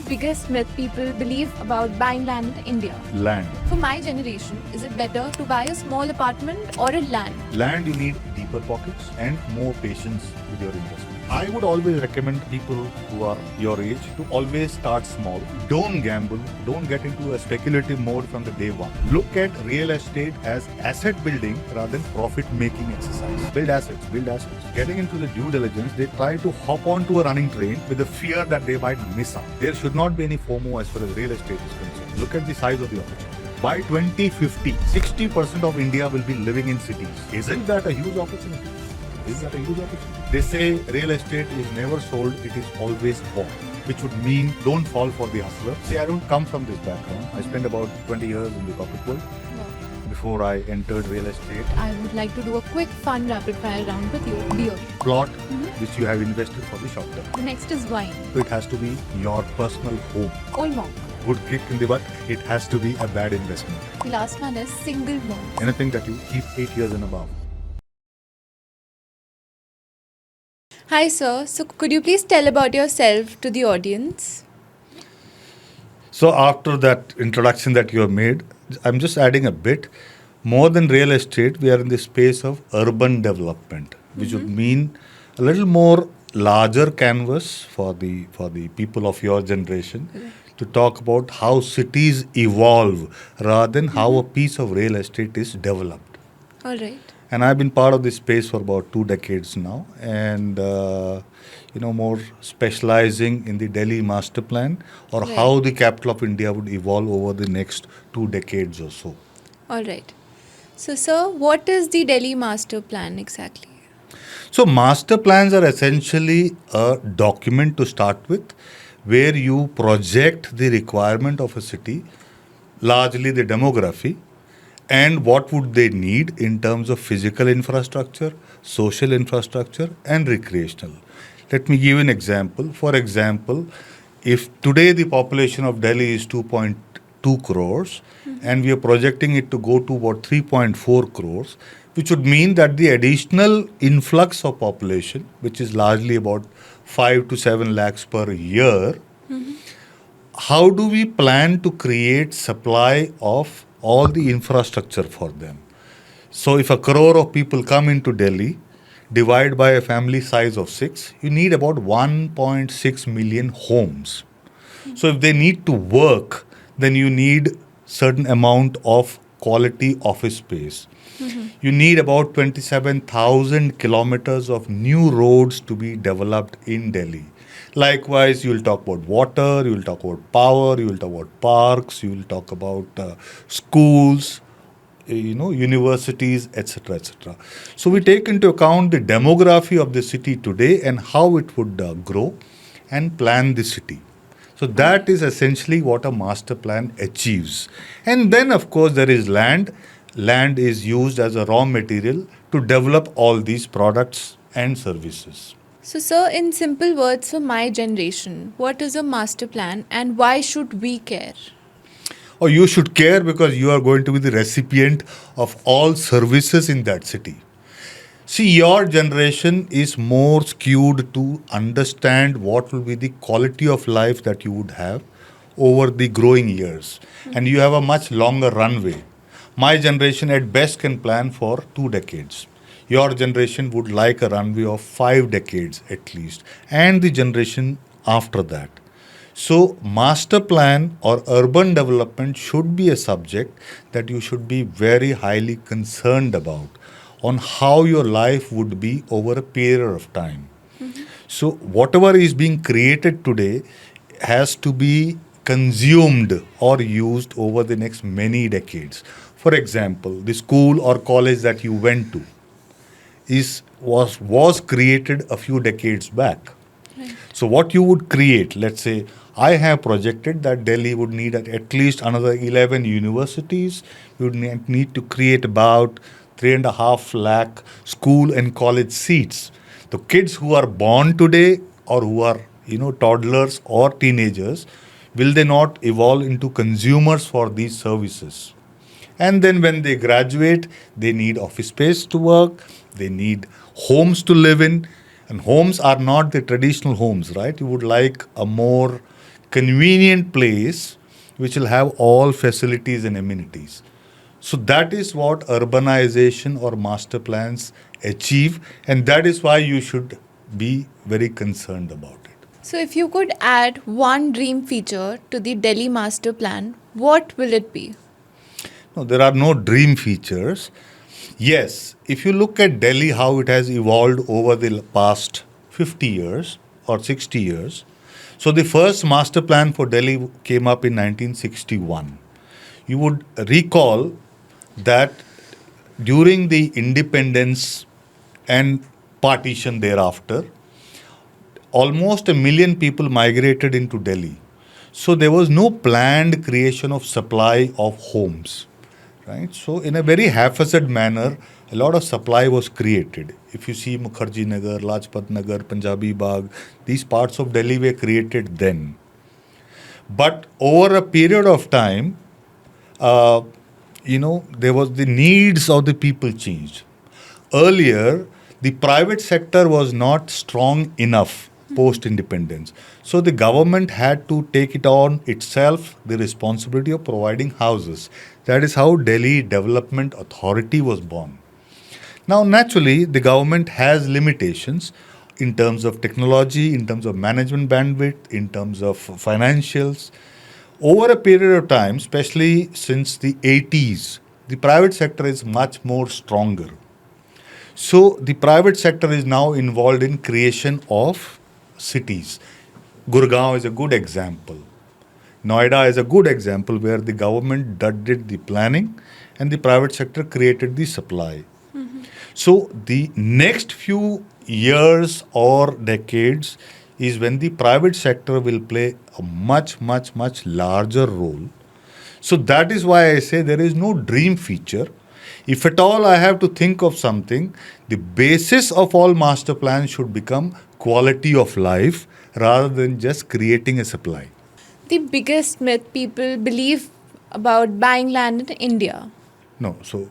biggest myth people believe about buying land in India? Land. For my generation, is it better to buy a small apartment or a land? Land, you need deeper pockets and more patience with your investment. I would always recommend people who are your age to always start small. Don't gamble. Don't get into a speculative mode from the day one. Look at real estate as asset building rather than profit making exercise. Build assets, build assets. Getting into the due diligence, they try to hop onto a running train with the fear that they might miss out. There should not be any FOMO as far as real estate is concerned. Look at the size of the opportunity. By 2050, 60% of India will be living in cities. Isn't that a huge opportunity? Is that a huge opportunity? They say real estate is never sold, it is always bought, which would mean don't fall for the hustler. See, I don't come from this background. I spent about 20 years in the corporate world before I entered real estate. I would like to do a quick fun rapid fire round with you. Beer. Plot which you have invested for the short term. The next is wine. So it has to be your personal home. Old monk. Good kick in the butt, it has to be a bad investment. The last one is single malt. Anything that you keep 8 years and above. Hi sir, so could you please tell about yourself to the audience? So after that introduction that you have made, I'm just adding a bit. More than real estate, we are in the space of urban development, which would mean a little more larger canvas for the people of your generation to talk about how cities evolve rather than how a piece of real estate is developed. All right. And I've been part of this space for about 2 decades now, and more specializing in the Delhi master plan or Right. how the capital of India would evolve over the next 2 decades or so. All right. So sir, what is the Delhi master plan exactly? So master plans are essentially a document to start with, where you project the requirement of a city, largely the demography, and what would they need in terms of physical infrastructure, social infrastructure, and recreational. Let me give an example. For example, if today the population of Delhi is 2.2 crores and we are projecting it to go to about 3.4 crores, which would mean that the additional influx of population, which is largely about 5 to 7 lakhs per year, how do we plan to create supply of all the infrastructure for them? So if a crore of people come into Delhi, divide by a family size of 6, you need about 1.6 million homes. So if they need to work, then you need certain amount of quality office space. You need about 27,000 kilometers of new roads to be developed in Delhi. Likewise, you will talk about water, you will talk about power, you will talk about parks, you will talk about schools, universities, etc., etc. So we take into account the demography of the city today and how it would grow and plan the city. So that is essentially what a master plan achieves. And then, of course, there is land. Land is used as a raw material to develop all these products and services. So sir, in simple words for my generation, what is a master plan and why should we care? Or you should care because you are going to be the recipient of all services in that city. See, your generation is more skewed to understand what will be the quality of life that you would have over the growing years. And you have a much longer runway. My generation at best can plan for 2 decades. Your generation would like a runway of 5 decades at least, and the generation after that. So, master plan or urban development should be a subject that you should be very highly concerned about on how your life would be over a period of time. So, whatever is being created today has to be consumed or used over the next many decades. For example, the school or college that you went to was created a few decades back. Right. So what you would create, let's say, I have projected that Delhi would need at least another 11 universities. We would need to create about 3.5 lakh school and college seats. The kids who are born today or who are toddlers or teenagers, will they not evolve into consumers for these services? And then when they graduate, they need office space to work, they need homes to live in. And homes are not the traditional homes, right? You would like a more convenient place which will have all facilities and amenities. So that is what urbanization or master plans achieve, and that is why you should be very concerned about it. So, if you could add one dream feature to the Delhi master plan, what will it be? No, there are no dream features. Yes, if you look at Delhi, how it has evolved over the past 50 years or 60 years. So, the first master plan for Delhi came up in 1961. You would recall that during the independence and partition thereafter, almost a million people migrated into Delhi. So there was no planned creation of supply of homes, right? So in a very haphazard manner, a lot of supply was created. If you see Mukherjee Nagar, Lajpat Nagar, Punjabi Bagh, these parts of Delhi were created then. But over a period of time, uh, there was the needs of the people changed. Earlier, the private sector was not strong enough post independence. So the government had to take it on itself the responsibility of providing houses. That is how Delhi Development Authority was born. Now, naturally, the government has limitations in terms of technology, in terms of management bandwidth, in terms of financials. Over a period of time, especially since the 80s, the private sector is much more stronger. So the private sector is now involved in creation of cities. Gurgaon is a good example. Noida is a good example where the government did the planning and the private sector created the supply. So the next few years or decades is when the private sector will play a much, much, much larger role. So that is why I say there is no dream feature. If at all I have to think of something, the basis of all master plans should become quality of life rather than just creating a supply. The biggest myth people believe about buying land in India. No, so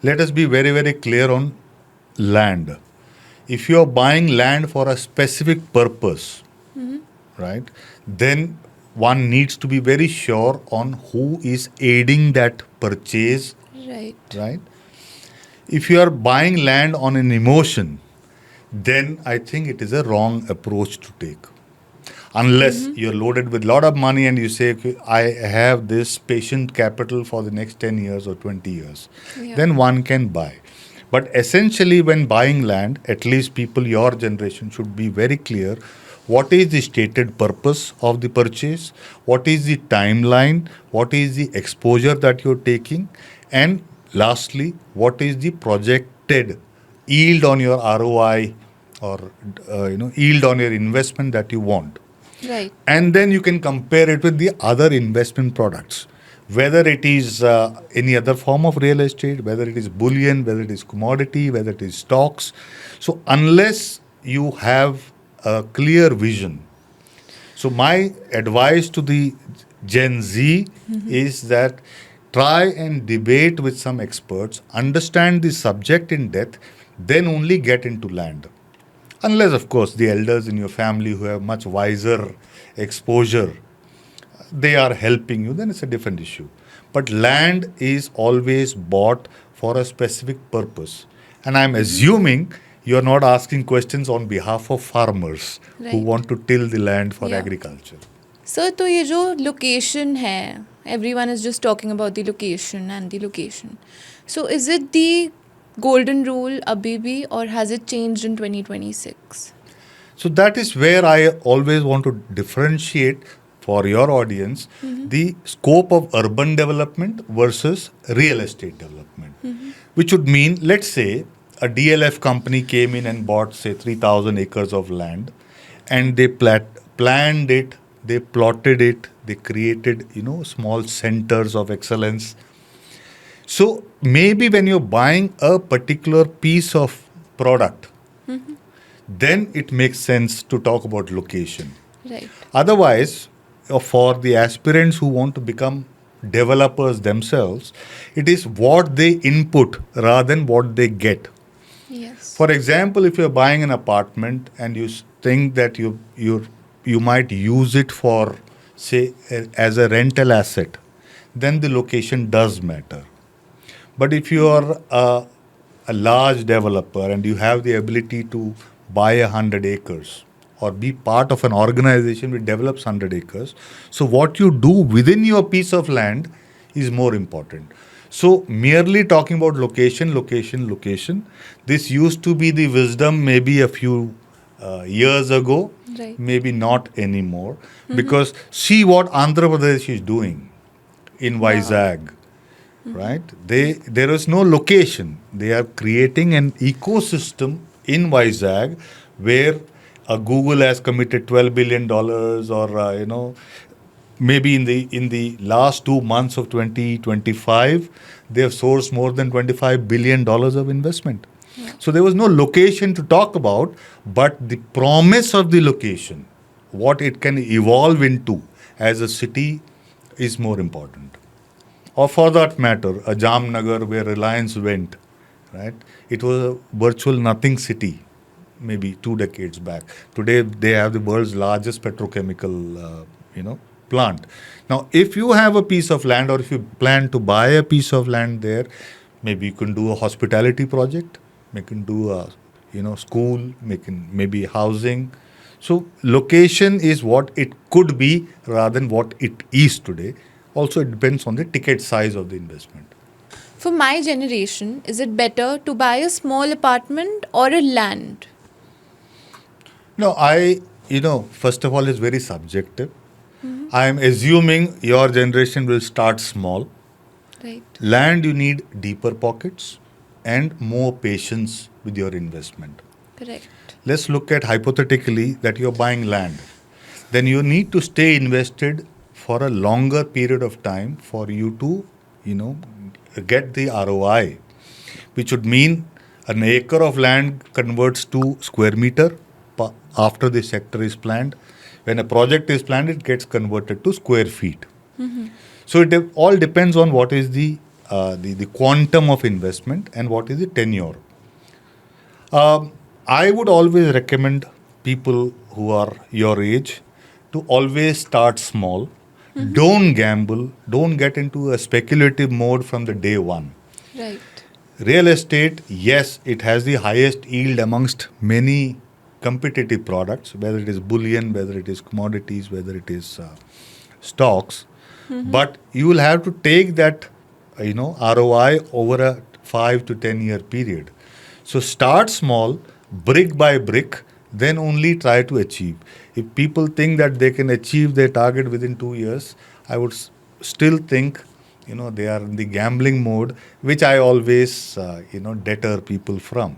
let us be very, very clear on land. If you are buying land for a specific purpose, right, then one needs to be very sure on who is aiding that purchase, Right. right? If you are buying land on an emotion, then I think it is a wrong approach to take. Unless you're loaded with a lot of money and you say, okay, I have this patient capital for the next 10 years or 20 years, Yeah. then one can buy. But essentially, when buying land, at least people your generation should be very clear what is the stated purpose of the purchase, what is the timeline, what is the exposure that you're taking, and lastly, what is the projected yield on your ROI or yield on your investment that you want. Right. And then you can compare it with the other investment products, whether it is any other form of real estate, whether it is bullion, whether it is commodity, whether it is stocks. So unless you have a clear vision, so my advice to the Gen Z is that try and debate with some experts, understand the subject in depth, then only get into land. Unless, of course, the elders in your family who have much wiser exposure, they are helping you, then it's a different issue. But land is always bought for a specific purpose. And I'm assuming you're not asking questions on behalf of farmers who Right. want to till the land for Yeah. agriculture. Sir तो ये जो location है everyone is just talking about the location and the location. So is it the golden rule अभी भी or has it changed in 2026? So that is where I always want to differentiate for your audience the scope of urban development versus real estate development, which would mean, let's say, a DLF company came in and bought, say, 3,000 acres of land, and they planned it, they plotted it, they created, small centers of excellence. So maybe when you're buying a particular piece of product, then it makes sense to talk about location. Right. Otherwise, for the aspirants who want to become developers themselves, it is what they input rather than what they get. Yes. For example, if you're buying an apartment and you think that you might use it for say, as a rental asset, then the location does matter. But if you are a large developer and you have the ability to buy 100 acres or be part of an organization which develops 100 acres, so what you do within your piece of land is more important. So merely talking about location, location, location, this used to be the wisdom maybe a few years ago, Right. maybe not anymore. Because see what Andhra Pradesh is doing in Yeah. Vizag, right? There is no location. They are creating an ecosystem in Vizag where Google has committed $12 billion, or maybe in the last 2 months of 2025, they have sourced more than $25 billion of investment. Yeah. So there was no location to talk about, but the promise of the location, what it can evolve into as a city, is more important. Or for that matter, a Jamnagar where Reliance went, right? It was a virtual nothing city, maybe 2 decades back. Today they have the world's largest petrochemical, plant. Now, if you have a piece of land, or if you plan to buy a piece of land there, maybe you can do a hospitality project, you can do a, school, maybe housing. So location is what it could be rather than what it is today. Also, it depends on the ticket size of the investment. For my generation, is it better to buy a small apartment or a land? No, first of all, it's very subjective. Mm-hmm. I am assuming your generation will start small. Right. Land, you need deeper pockets and more patience with your investment. Correct. Let's look at hypothetically that you're buying land. Then you need to stay invested for a longer period of time for you to, get the ROI, which would mean an acre of land converts to square meter after the sector is planned. When a project is planned, it gets converted to square feet. Mm-hmm. So it all depends on what is the quantum of investment and what is the tenure. I would always recommend people who are your age to always start small. Mm-hmm. Don't gamble. Don't get into a speculative mode from the day one. Right. Real estate, yes, it has the highest yield amongst many competitive products, whether it is bullion, whether it is commodities, whether it is stocks. Mm-hmm. But you will have to take that, ROI over a 5 to 10 year period. So start small, brick by brick, then only try to achieve. If people think that they can achieve their target within 2 years, I would still think, they are in the gambling mode, which I always, deter people from.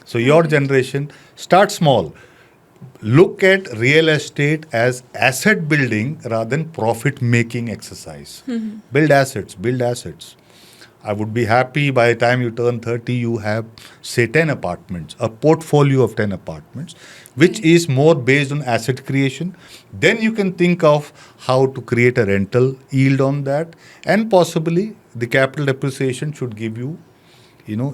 So your Right. generation, start small. Look at real estate as asset building rather than profit making exercise. Mm-hmm. Build assets, build assets. I would be happy by the time you turn 30, you have, say, 10 apartments, a portfolio of 10 apartments, which Right. is more based on asset creation. Then you can think of how to create a rental yield on that, and possibly the capital depreciation should give you,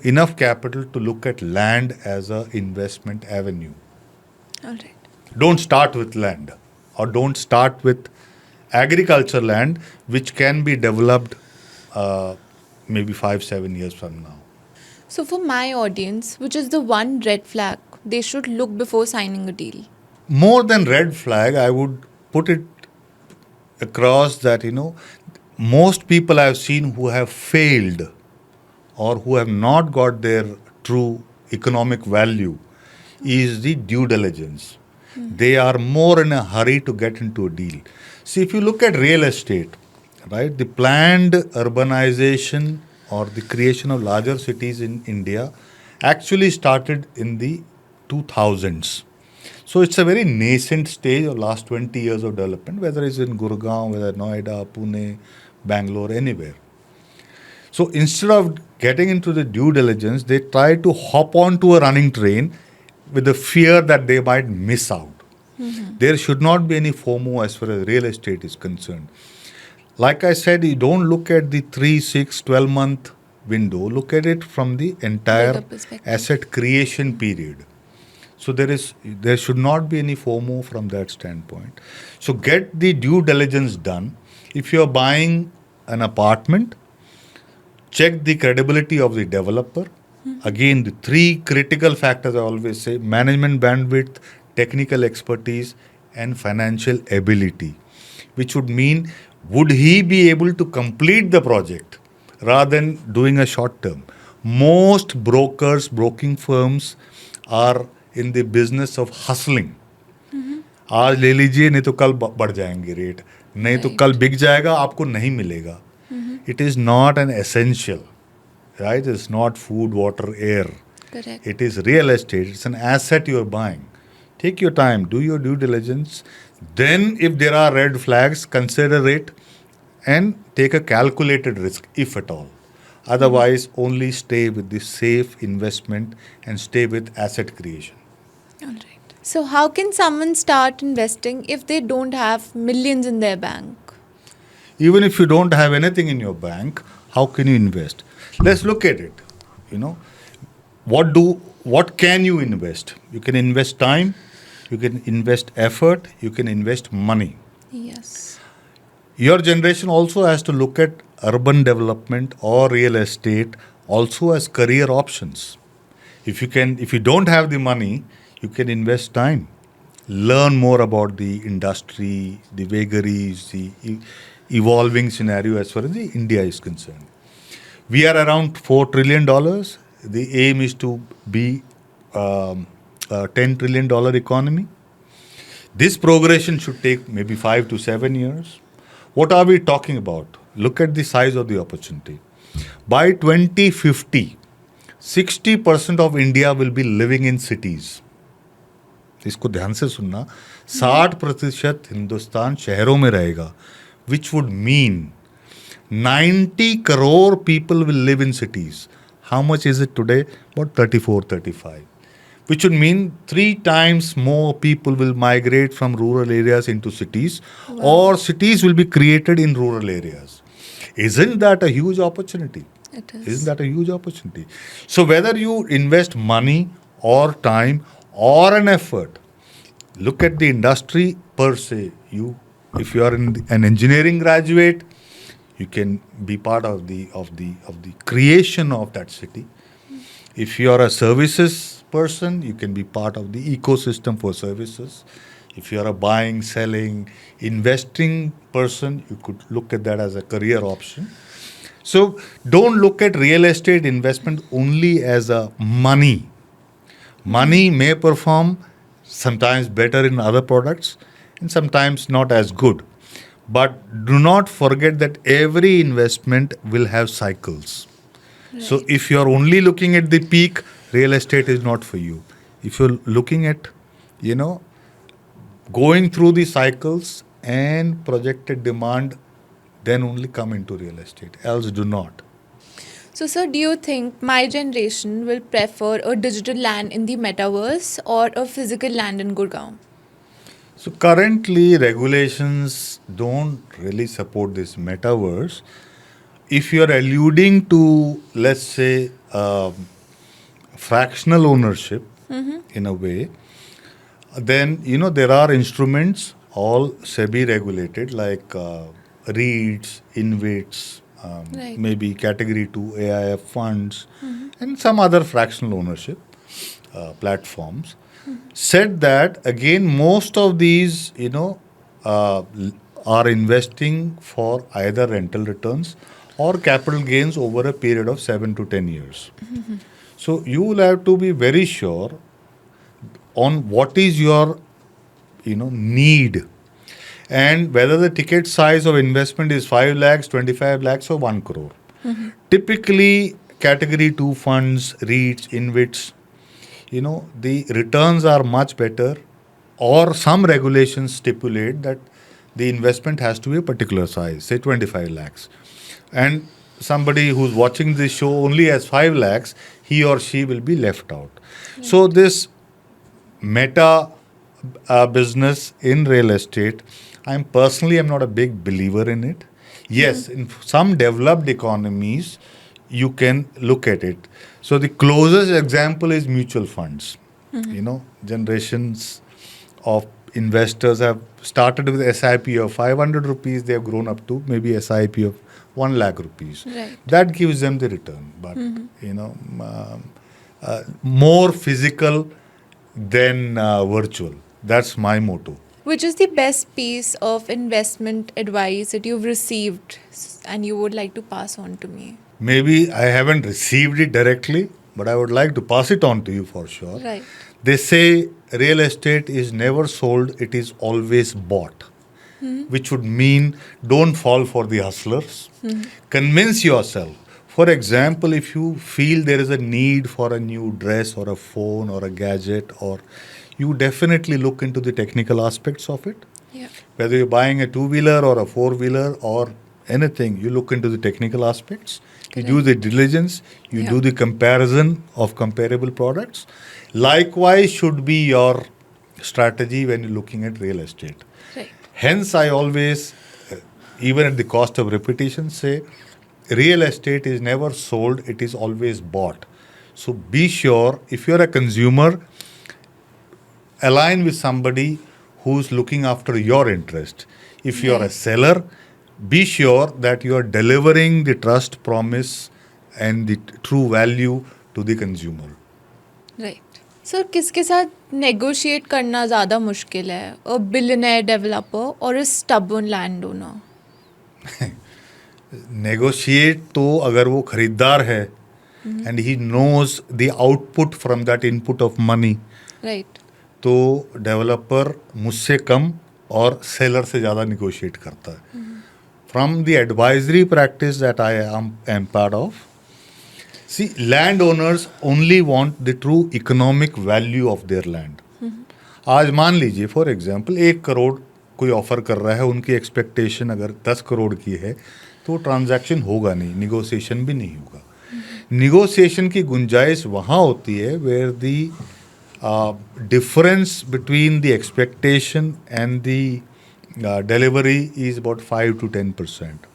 enough capital to look at land as a investment avenue. All right. Don't start with land, or don't start with agriculture land, which can be developed maybe 5, 7 years from now. So, for my audience, which is the one red flag they should look before signing a deal? More than red flag, I would put it across that, most people I've seen who have failed or who have not got their true economic value is the due diligence. They are more in a hurry to get into a deal. See, if you look at real estate, right, the planned urbanization or the creation of larger cities in India actually started in the 2000s. So it's a very nascent stage of last 20 years of development, whether it's in Gurgaon, whether Noida, Pune, Bangalore, anywhere. So instead of getting into the due diligence, they try to hop onto a running train with the fear that they might miss out. Mm-hmm. There should not be any FOMO as far as real estate is concerned. Like I said, you don't look at the 3, 6, 12-month window. Look at it from the Bigger entire perspective. asset creation period. So there should not be any FOMO from that standpoint. So get the due diligence done. If you are buying an apartment, check the credibility of the developer. Again, the three critical factors I always say: management bandwidth, technical expertise, and financial ability, which would mean would he be able to complete the project rather than doing a short term. Most brokers, broking firms are in the business of hustling. आज ले लीजिए नहीं तो कल बढ़ जाएंगे rate, नहीं तो कल Right. बिक जाएगा, आपको नहीं मिलेगा. It is not an essential, right? It's not food, water, air. Correct. It is real estate. It's an asset you're buying. Take your time, do your due diligence. Then, if there are red flags, consider it and take a calculated risk, if at all. Otherwise, only stay with the safe investment and stay with asset creation. All right. So, how can someone start investing if they don't have millions in their bank? Even if you don't have anything in your bank, how can you invest? Let's look at it. You know, what can you invest? You can invest time, you can invest effort, you can invest money. Yes. Your generation also has to look at urban development or real estate also as career options. If you don't have the money, you can invest time. Learn more about the industry, the vagaries, the evolving scenario as far as the India is concerned. We are around $4 trillion. The aim is to be a $10 trillion economy. This progression should take maybe 5 to 7 years. What are we talking about? Look at the size of the opportunity. By 2050, 60% of India will be living in cities. इसको ध्यान से सुनना, 60% हिंदुस्तान शहरों में रहेगा, which would mean 90 crore people will live in cities. How much is it today? About 34, 35. Which would mean 3 times more people will migrate from rural areas into cities, or cities will be created in rural areas. Isn't that a huge opportunity? It is. Isn't that a huge opportunity? So whether you invest money or time or an effort, look at the industry per se. If you are an engineering graduate, you can be part of the creation of that city. If you are a services person, you can be part of the ecosystem for services. If you are a buying, selling, investing person, you could look at that as a career option. So don't look at real estate investment only as a money. Money may perform sometimes better in other products and sometimes not as good. But do not forget that every investment will have cycles. So Right. if you're only looking at the peak, real estate is not for you. If you're looking at, going through the cycles and projected demand, then only come into real estate. Else do not. So, sir, do you think my generation will prefer a digital land in the metaverse or a physical land in Gurgaon? So currently regulations don't really support this metaverse. If you're alluding to, let's say, fractional ownership in a way, then there are instruments all SEBI regulated like REITs, InvITs, Right. maybe Category 2 AIF funds, and some other fractional ownership platforms. Said that again, most of these, are investing for either rental returns or capital gains over a period of 7 to 10 years. So you will have to be very sure on what is your need and whether the ticket size of investment is 5 lakhs, 25 lakhs or 1 crore. Typically category 2 funds, REITs, InvITs, the returns are much better, or some regulations stipulate that the investment has to be a particular size, say 25 lakhs. And somebody who's watching this show only has 5 lakhs, he or she will be left out. So this meta business in real estate, I'm not a big believer in it. Yes, in some developed economies, you can look at it. So the closest example is mutual funds. You know, generations of investors have started with SIP of 500 rupees, they have grown up to maybe SIP of 1 lakh rupees. Right. That gives them the return. But, you know, more physical than virtual. That's my motto. Which is the best piece of investment advice that you've received and you would like to pass on to me? Maybe I haven't received it directly, but I would like to pass it on to you for sure. Right. They say real estate is never sold, it is always bought, which would mean don't fall for the hustlers. Convince yourself. For example, if you feel there is a need for a new dress or a phone or a gadget, or you definitely look into the technical aspects of it. Yeah. Whether you're buying a two-wheeler or a four-wheeler or anything, you look into the technical aspects. You do the diligence, you Yeah. do the comparison of comparable products. Likewise should be your strategy when you're looking at real estate. Right. Hence, I always, even at the cost of repetition, say real estate is never sold, it is always bought. So be sure, if you're a consumer, align with somebody who's looking after your interest. If you're a Right. seller, be sure that you are delivering the trust, promise, and the true value to the consumer. Right sir किसके साथ negotiate करना ज़्यादा मुश्किल है अ billionaire developer और a stubborn land owner? Negotiate तो अगर वो खरीदार है and he knows the output from that input of money, right. तो डेवलपर मुझसे कम और सेलर से ज़्यादा निगोशिएट करता है. From the advisory practice that I am part of, see, landowners only want the true economic value of their land. आज मान लीजिए फॉर एग्जांपल 1 करोड़ कोई ऑफर कर रहा है, उनकी एक्सपेक्टेशन अगर 10 करोड़ की है तो ट्रांजैक्शन होगा नहीं, निगोशिएशन भी नहीं होगा. निगोशिएशन की गुंजाइश वहाँ होती है where the difference between the expectation and the delivery is about 5 to 10%.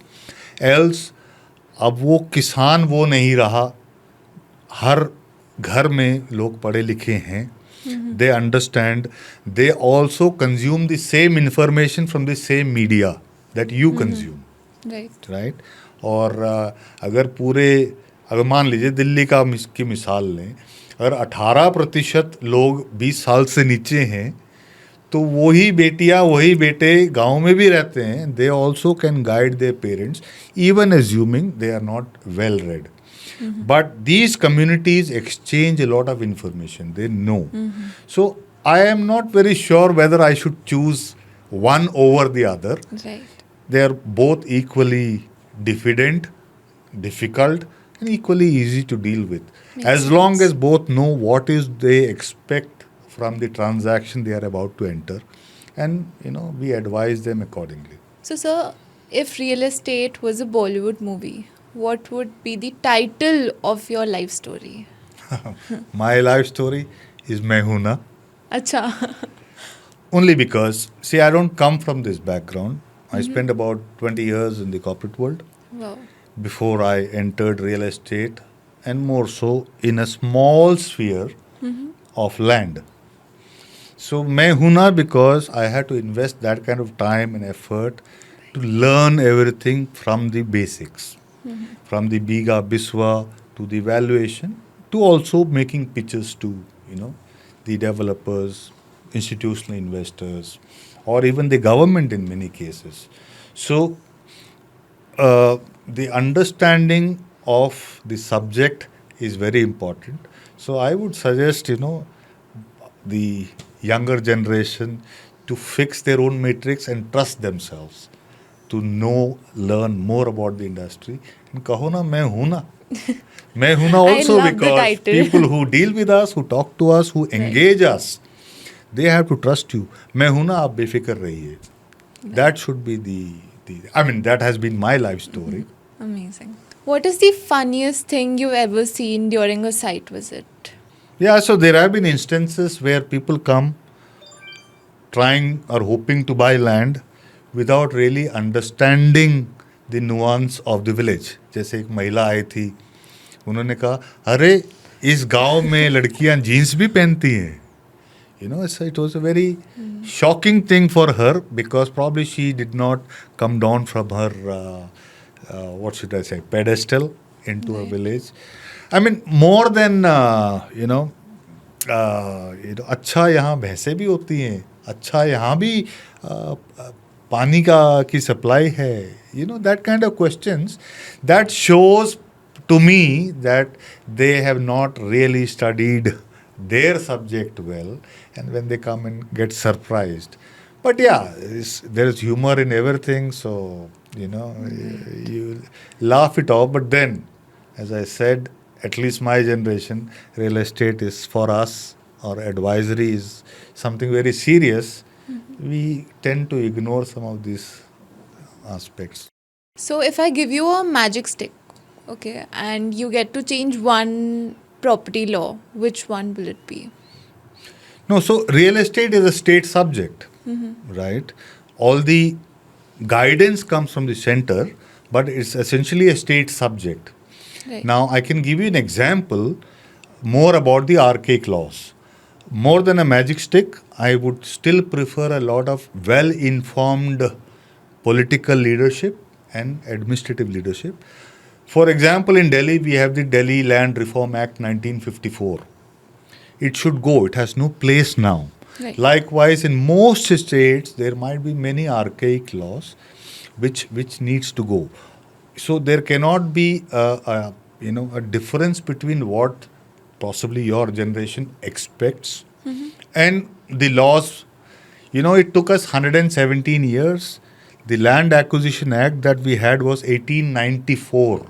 Else अब वो किसान वो नहीं रहा. हर घर में लोग पढ़े लिखे हैं, they understand, they also consume the same information from the same media that you consume, right. Right. और अगर मान लीजिए दिल्ली की मिसाल लें, अगर 18% लोग 20 साल से नीचे हैं, तो वही बेटियां वही बेटे गांव में भी रहते हैं. They also can guide their parents even assuming they are not well read. But these communities exchange a lot of information. They know. So I am not very sure whether I should choose one over the other. Right. They are both equally difficult, and equally easy to deal with. Makes As long sense. as both know what is they expect from the transaction they are about to enter, and we advise them accordingly. So sir, if real estate was a Bollywood movie, what would be the title of your life story? My life story is Mehuna. अच्छा. Only because, see, I don't come from this background. I spent about 20 years in the corporate world Wow. before I entered real estate, and more so in a small sphere of land. So, Mehuna because I had to invest that kind of time and effort to learn everything from the basics. From the Biga Biswa to the valuation to also making pitches to the developers, institutional investors, or even the government in many cases. So the understanding of the subject is very important. So I would suggest the younger generation to fix their own matrix and trust themselves to know, learn more about the industry. And kaho na main hu na. Main hu na I also love the because title. people who deal with us, who talk to us, who engage us, they have to trust you. Main hu na, aap befikr rahiye. That should be that has been my life story. Amazing. What is the funniest thing you've ever seen during a site visit? Yeah, so there have been instances where people come trying or hoping to buy land without really understanding the nuance of the village. जैसे एक महिला आई थी, उन्होंने कहा अरे इस गांव में लड़कियां जीन्स भी पहनती हैं. So it was a very shocking thing for her because probably she did not come down from her, what should I say, pedestal into a Right. village. I mean, more than, अच्छा यहाँ भैंसें भी होती हैं, अच्छा यहाँ भी पानी का की सप्लाई है, that kind of questions that shows to me that they have not really studied their subject well, and when they come and get surprised. But yeah, there is humor in everything, so you laugh it off. But then, as I said, at least my generation, real estate is for us, or advisory is something very serious. We tend to ignore some of these aspects. So if I give you a magic stick, okay, and you get to change one property law, which one will it be? No, so real estate is a state subject, right? All the guidance comes from the center, but it's essentially a state subject. Right. Now, I can give you an example more about the archaic laws. More than a magic stick, I would still prefer a lot of well informed political leadership and administrative leadership. For example, in Delhi, we have the Delhi Land Reform Act 1954. It should go, it has no place now. Right. Likewise, in most states, there might be many archaic laws which needs to go. So there cannot be a difference between what possibly your generation expects and the laws. It took us 117 years. The Land Acquisition Act that we had was 1894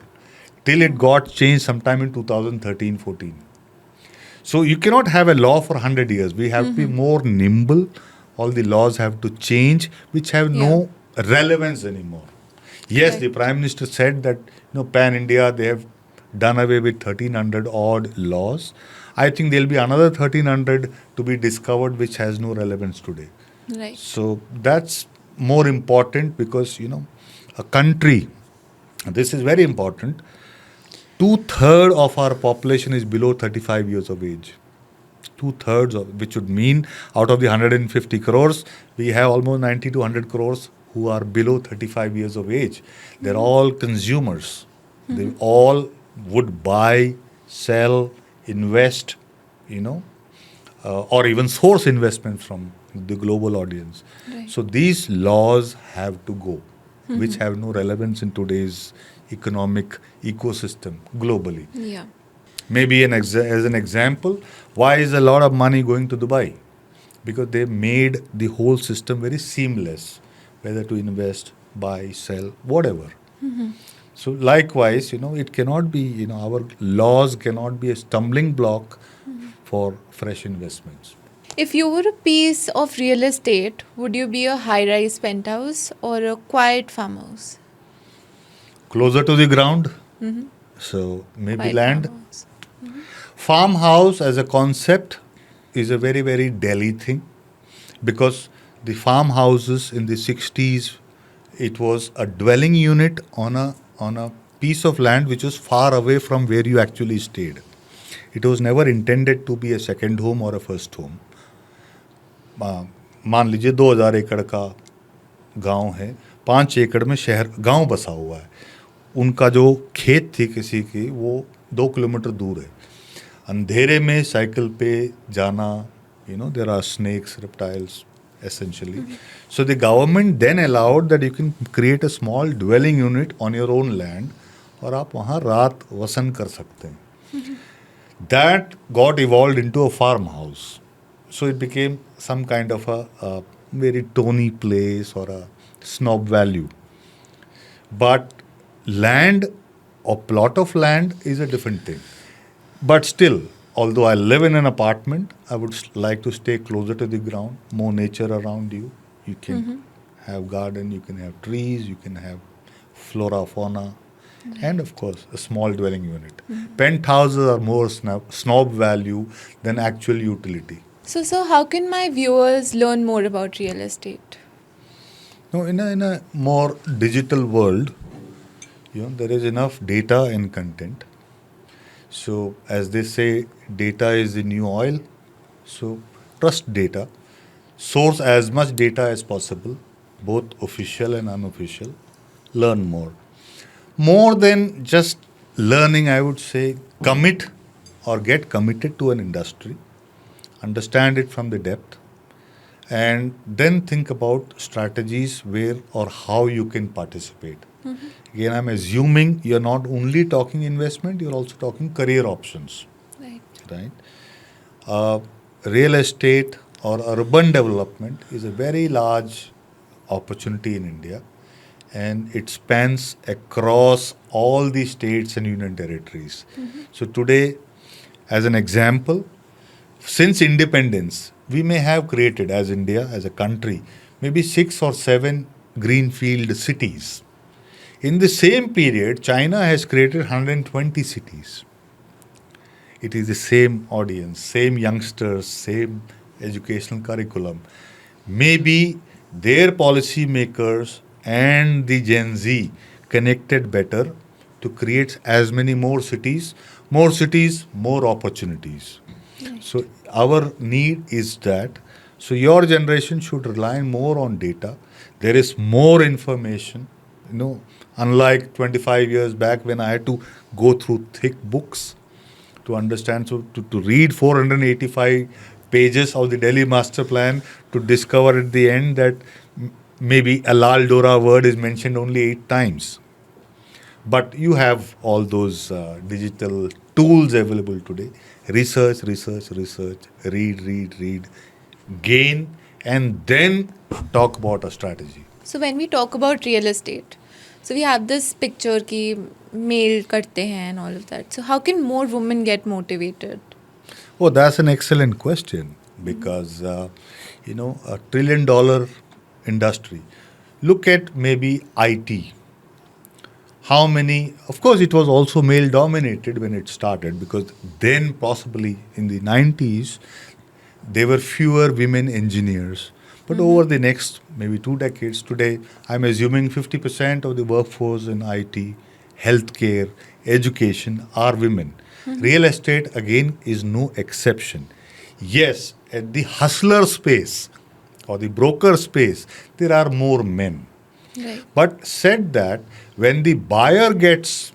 till it got changed sometime in 2013-14. So you cannot have a law for 100 years. We have to be more nimble. All the laws have to change, which have no relevance anymore. Yes, Right. the Prime Minister said that pan India they have done away with 1300 odd laws. I think there'll be another 1300 to be discovered which has no relevance today. Right. So that's more important because a country, this is very important. 2/3 of our population is below 35 years of age. 2/3 of which would mean out of the 150 crores, we have almost 90 to 100 crores who are below 35 years of age. They're all consumers. They all would buy, sell, invest, or even source investment from the global audience. Right. So these laws have to go, which have no relevance in today's economic ecosystem globally. Yeah. Maybe as an example, why is a lot of money going to Dubai? Because they made the whole system very seamless, whether to invest, buy, sell, whatever. So likewise, it cannot be, our laws cannot be a stumbling block for fresh investments. If you were a piece of real estate, would you be a high-rise penthouse or a quiet farmhouse? Closer to the ground, so maybe Quiet land. farmhouse. Farmhouse as a concept is a very, very Delhi thing because the farmhouses in the 60s, it was a dwelling unit on a piece of land which was far away from where you actually stayed. It was never intended to be a second home or a first home. मान लीजिए 2000 एकड़ का गांव है, 5 एकड़ में शहर गांव बसा हुआ है, उनका जो खेत थी किसी की वो 2 किलोमीटर दूर है. अंधेरे में साइकिल पे जाना, there are snakes, reptiles, essentially. So the government then allowed that you can create a small dwelling unit on your own land और आप वहाँ रात वसन कर सकते हैं. That got evolved into a farmhouse. So it became some kind of a very tony place or a snob value. But land or plot of land is a different thing. But still, although I live in an apartment, I would like to stay closer to the ground, more nature around you. You can have garden, you can have trees, you can have flora, fauna, and of course, a small dwelling unit. Penthouses are more snob value than actual utility. So how can my viewers learn more about real estate? No, in a more digital world, there is enough data and content. So, as they say, data is the new oil. So, trust data, source as much data as possible, both official and unofficial, learn more. More than just learning, I would say commit or get committed to an industry, understand it from the depth, and then think about strategies where or how you can participate. Again, I'm assuming you're not only talking investment, you're also talking career options, Right. right? Uh, Real estate or urban development is a very large opportunity in India, and it spans across all the states and union territories. So, today, as an example, since independence, we may have created, as India, as a country, maybe 6 or 7 greenfield cities. In the same period, China has created 120 cities. It is the same audience, same youngsters, same educational curriculum. Maybe their policymakers and the Gen Z connected better to create as many more cities, more opportunities. So our need is that. So your generation should rely more on data. There is more information. You know, unlike 25 years back when I had to go through thick books to understand. So to read 485 pages of the Delhi Master Plan to discover at the end that maybe a Lal Dora word is mentioned only 8 times. But you have all those digital tools available today. Research, research, research, read, gain, and then talk about a strategy. So when we talk about real estate, so we have this picture ki male karte hain and all of that. So how can more women get motivated? Oh, that's an excellent question because, $1 trillion industry. Look at maybe IT. How many, of course, it was also male dominated when it started because then, possibly in the 90s, there were fewer women engineers. But over the next maybe 2 decades, today, I'm assuming 50% of the workforce in IT, healthcare, education are women. Real estate, again, is no exception. Yes, at the hustler space or the broker space, there are more men. Right. But said that when the buyer gets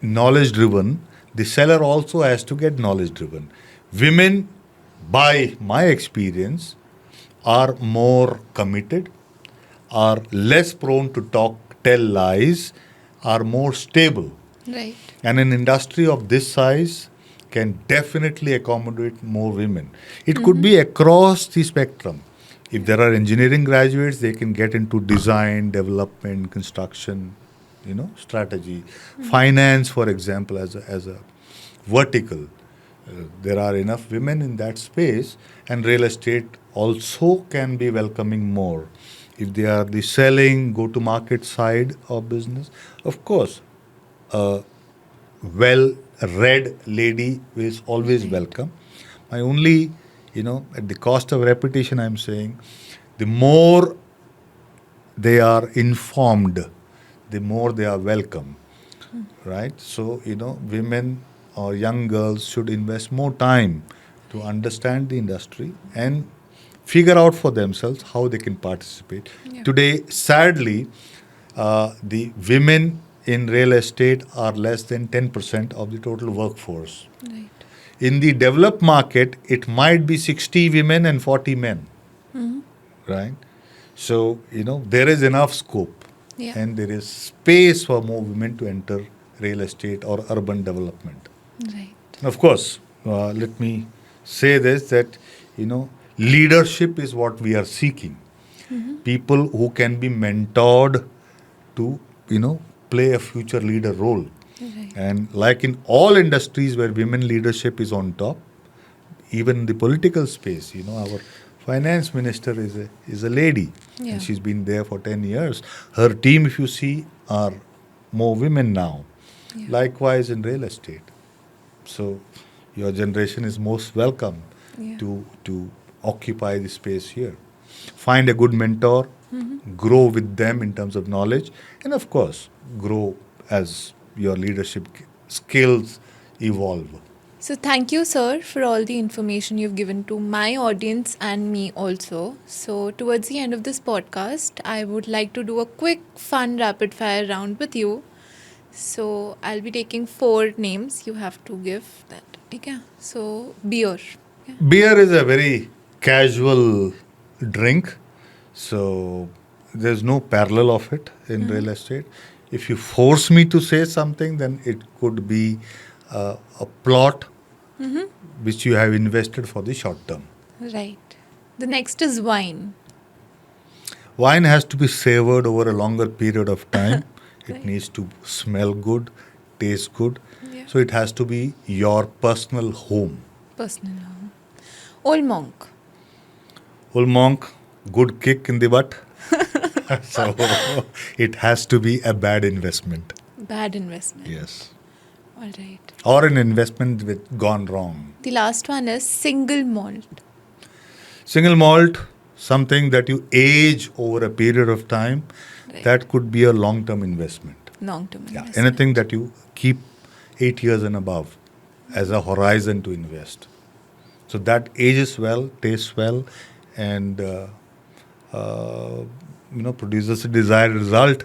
knowledge driven, the seller also has to get knowledge driven. Women, by my experience, are more committed, are less prone to tell lies, are more stable. Right. And an industry of this size can definitely accommodate more women. It could be across the spectrum. If there are engineering graduates, they can get into design, development, construction, strategy. Finance, for example, as a vertical. There are enough women in that space, and real estate also can be welcoming more. If they are the selling, go to market side of business, of course, a well read lady is always welcome. My only, at the cost of repetition, I'm saying the more they are informed, the more they are welcome, right? So, women or young girls should invest more time to understand the industry and figure out for themselves how they can participate. Yeah. Today, sadly, the women in real estate are less than 10% of the total workforce. Right. In the developed market, it might be 60 women and 40 men, right? So, there is enough scope Yeah. and there is space for more women to enter real estate or urban development. Right. Of course, let me say this that, leadership is what we are seeking. People who can be mentored to, play a future leader role. Right. And like in all industries where women leadership is on top, even in the political space, our finance minister is a lady, Yeah. and she's been there for 10 years. Her team, if you see, are more women now. Yeah. Likewise in real estate. So your generation is most welcome Yeah. to occupy the space here. Find a good mentor, grow with them in terms of knowledge, and of course, grow as your leadership skills evolve. So, thank you, sir, for all the information you've given to my audience and me also. So, towards the end of this podcast, I would like to do a quick, fun, rapid fire round with you. So, I'll be taking 4 names. You have to give that. Okay? So, beer. Okay? Beer is a very casual drink, so there's no parallel of it in real estate. If you force me to say something, then it could be a plot which you have invested for the short term. Right. The next is wine. Wine has to be savored over a longer period of time. It Right. needs to smell good, taste good. Yeah. So it has to be your personal home. Personal home. Old monk. Old monk, good kick in the butt. So it has to be a bad investment. Bad investment. Yes. All right. Or an investment with gone wrong. The last one is single malt. Single malt, something that you age over a period of time, Right. that could be a long term investment. Long-term Yeah, investment. anything that you keep 8 years and above as a horizon to invest. So that ages well, tastes well, and produces a desired result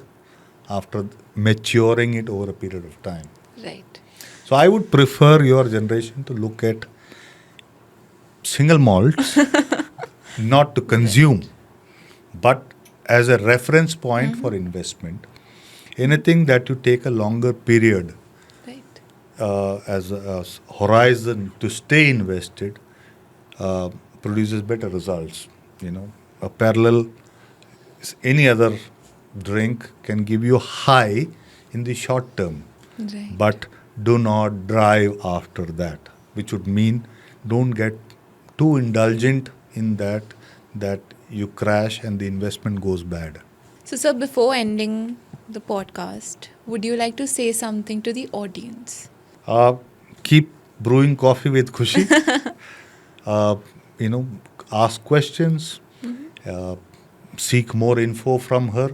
after maturing it over a period of time. Right. So I would prefer your generation to look at single malts, not to consume, but as a reference point for investment. Anything that you take a longer period Right. as a horizon to stay invested produces better results. A parallel, any other drink can give you high in the short term, Right. but do not drive after that, which would mean don't get too indulgent in that you crash and the investment goes bad. So, sir, before ending the podcast, would you like to say something to the audience? Uh, Keep brewing coffee with Khushi. uh, Ask questions, uh, seek more info from her,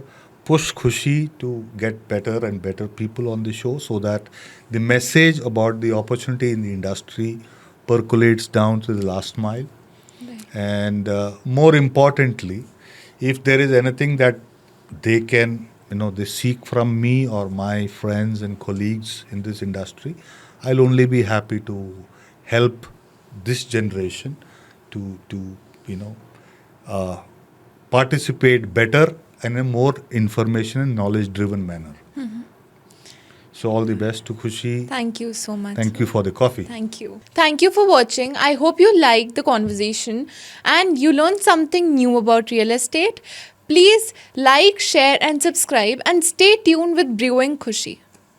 push Khushi to get better and better people on the show so that the message about the opportunity in the industry percolates down to the last mile. Right. And more importantly, if there is anything that they can, they seek from me or my friends and colleagues in this industry, I'll only be happy to help this generation to uh, participate better in a more information and knowledge driven manner. So all the best to Khushi. Thank you so much. Thank you sir. for the coffee. Thank you. Thank you for watching. I hope you liked the conversation and you learned something new about real estate. Please like, share, and subscribe, and stay tuned with Brewing Khushi.